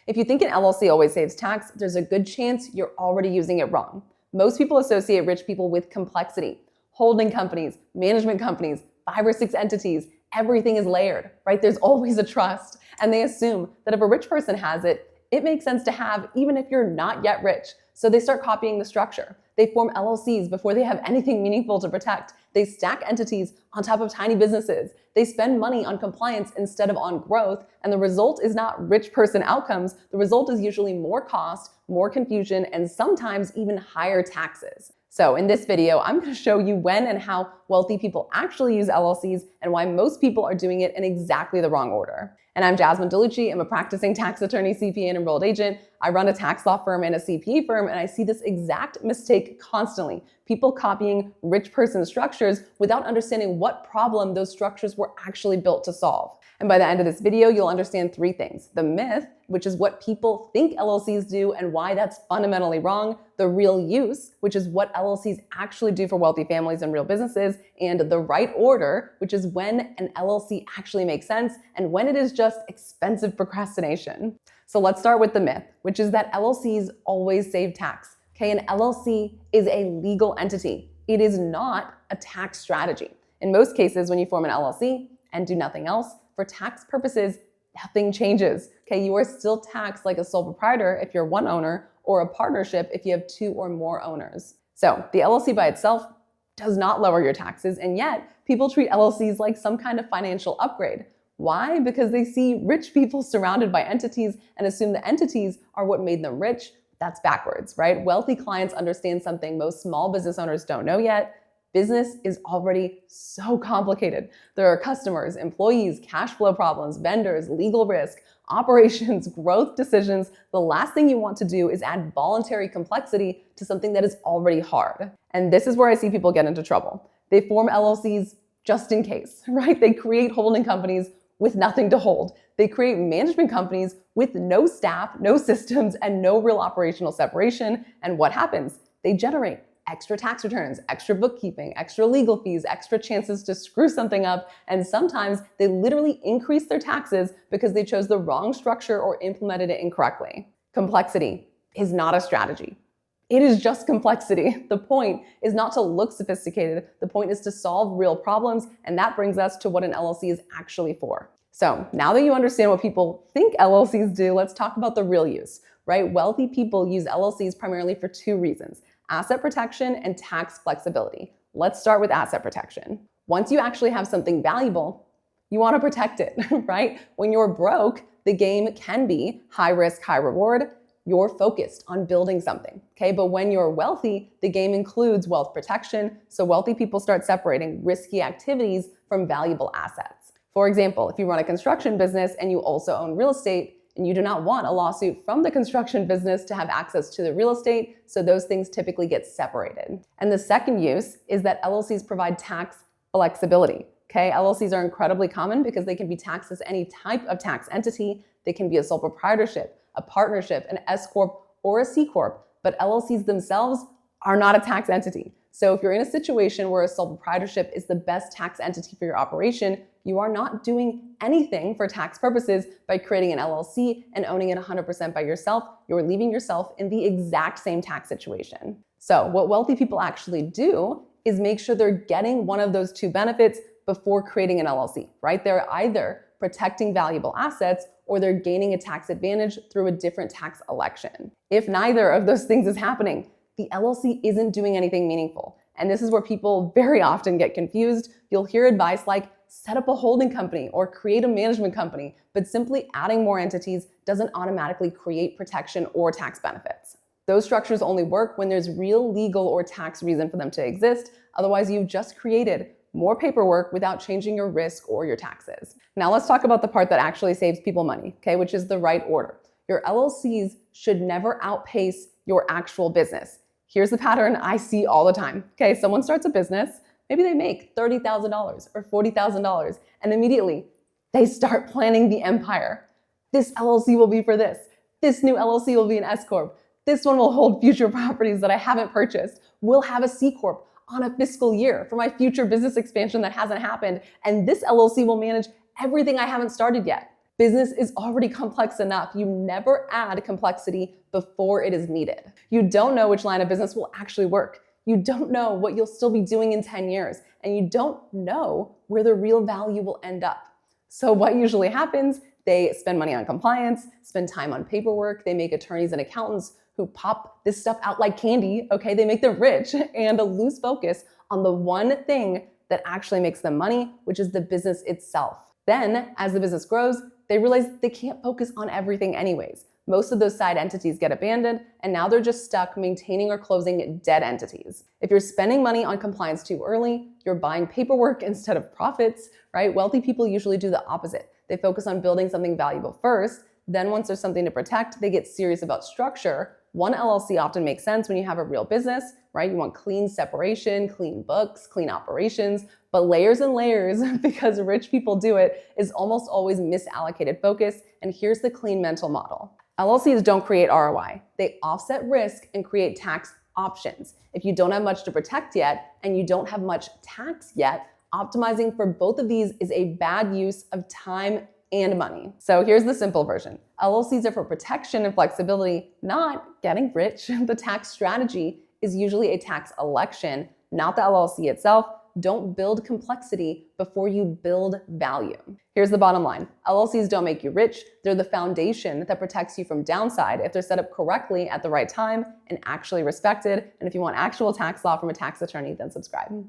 If you think an LLC always saves tax, there's a good chance you're already using it wrong. Most people associate rich people with complexity. Holding companies, management companies, 5 or 6 entities, everything is layered, right? There's always a trust. And they assume that if a rich person has it, it makes sense to have even if you're not yet rich. So they start copying the structure. They form LLCs before they have anything meaningful to protect. They stack entities on top of tiny businesses. They spend money on compliance instead of on growth. And the result is not rich person outcomes. The result is usually more cost, more confusion, and sometimes even higher taxes. So in this video, I'm going to show you when and how wealthy people actually use LLCs and why most people are doing it in exactly the wrong order. And I'm Jasmine DiLucci. I'm a practicing tax attorney, CPA, and enrolled agent. I run a tax law firm and a CPA firm, and I see this exact mistake constantly. People copying rich person structures without understanding what problem those structures were actually built to solve. And by the end of this video, you'll understand 3 things. The myth, which is what people think LLCs do and why that's fundamentally wrong. The real use, which is what LLCs actually do for wealthy families and real businesses. And the right order, which is when an LLC actually makes sense and when it is just expensive procrastination. So let's start with the myth, which is that LLCs always save tax. Okay, an LLC is a legal entity. It is not a tax strategy. In most cases, when you form an LLC and do nothing else, for tax purposes, nothing changes. Okay, you are still taxed like a sole proprietor if you're one owner or a partnership if you have 2 or more owners. So the LLC by itself does not lower your taxes, and yet people treat LLCs like some kind of financial upgrade. Why? Because they see rich people surrounded by entities and assume the entities are what made them rich. That's backwards, right? Wealthy clients understand something most small business owners don't know yet. Business is already so complicated. There are customers, employees, cash flow problems, vendors, legal risk, operations, growth decisions. The last thing you want to do is add voluntary complexity to something that is already hard. And this is where I see people get into trouble. They form LLCs just in case, right? They create holding companies with nothing to hold. They create management companies with no staff, no systems, and no real operational separation. And what happens? They generate extra tax returns, extra bookkeeping, extra legal fees, extra chances to screw something up, and sometimes they literally increase their taxes because they chose the wrong structure or implemented it incorrectly. Complexity is not a strategy. It is just complexity. The point is not to look sophisticated. The point is to solve real problems, and that brings us to what an LLC is actually for. So now that you understand what people think LLCs do, let's talk about the real use, right? Wealthy people use LLCs primarily for 2 reasons: asset protection and tax flexibility. Let's start with asset protection. Once you actually have something valuable, you want to protect it, right? When you're broke, the game can be high risk, high reward. You're focused on building something, okay? But when you're wealthy, the game includes wealth protection. So wealthy people start separating risky activities from valuable assets. For example, if you run a construction business and you also own real estate, and you do not want a lawsuit from the construction business to have access to the real estate, so those things typically get separated. And the second use is that LLCs provide tax flexibility. Okay, LLCs are incredibly common because they can be taxed as any type of tax entity. They can be a sole proprietorship, a partnership, an S Corp, or a C Corp, but LLCs themselves are not a tax entity. So if you're in a situation where a sole proprietorship is the best tax entity for your operation, you are not doing anything for tax purposes by creating an LLC and owning it 100% by yourself. You're leaving yourself in the exact same tax situation. So what wealthy people actually do is make sure they're getting one of those 2 benefits before creating an LLC, right? They're either protecting valuable assets or they're gaining a tax advantage through a different tax election. If neither of those things is happening, the LLC isn't doing anything meaningful. And this is where people very often get confused. You'll hear advice like, set up a holding company or create a management company, but simply adding more entities doesn't automatically create protection or tax benefits. Those structures only work when there's real legal or tax reason for them to exist. Otherwise, you've just created more paperwork without changing your risk or your taxes. Now let's talk about the part that actually saves people money, okay, which is the right order. Your LLCs should never outpace your actual business. Here's the pattern I see all the time. Okay, someone starts a business, maybe they make $30,000 or $40,000, and immediately they start planning the empire. This LLC will be for this. This new LLC will be an S Corp. This one will hold future properties that I haven't purchased. We'll have a C Corp on a fiscal year for my future business expansion that hasn't happened. And this LLC will manage everything I haven't started yet. Business is already complex enough. You never add complexity before it is needed. You don't know which line of business will actually work. You don't know what you'll still be doing in 10 years, and you don't know where the real value will end up. So what usually happens, they spend money on compliance, spend time on paperwork, they make attorneys and accountants who pop this stuff out like candy, okay? They make them rich and lose focus on the one thing that actually makes them money, which is the business itself. Then, as the business grows, they realize they can't focus on everything anyways. Most of those side entities get abandoned, and now they're just stuck maintaining or closing dead entities. If you're spending money on compliance too early, you're buying paperwork instead of profits, right? Wealthy people usually do the opposite. They focus on building something valuable first, then once there's something to protect, they get serious about structure. One LLC often makes sense when you have a real business, right? You want clean separation, clean books, clean operations, but layers and layers, because rich people do it, is almost always misallocated focus. And here's the clean mental model. LLCs don't create ROI. They offset risk and create tax options. If you don't have much to protect yet and you don't have much tax yet, optimizing for both of these is a bad use of time and money. So here's the simple version. LLCs are for protection and flexibility, not getting rich. The tax strategy is usually a tax election, not the LLC itself. Don't build complexity before you build value. Here's the bottom line. LLCs don't make you rich. They're the foundation that protects you from downside if they're set up correctly at the right time and actually respected. And if you want actual tax law from a tax attorney, then subscribe.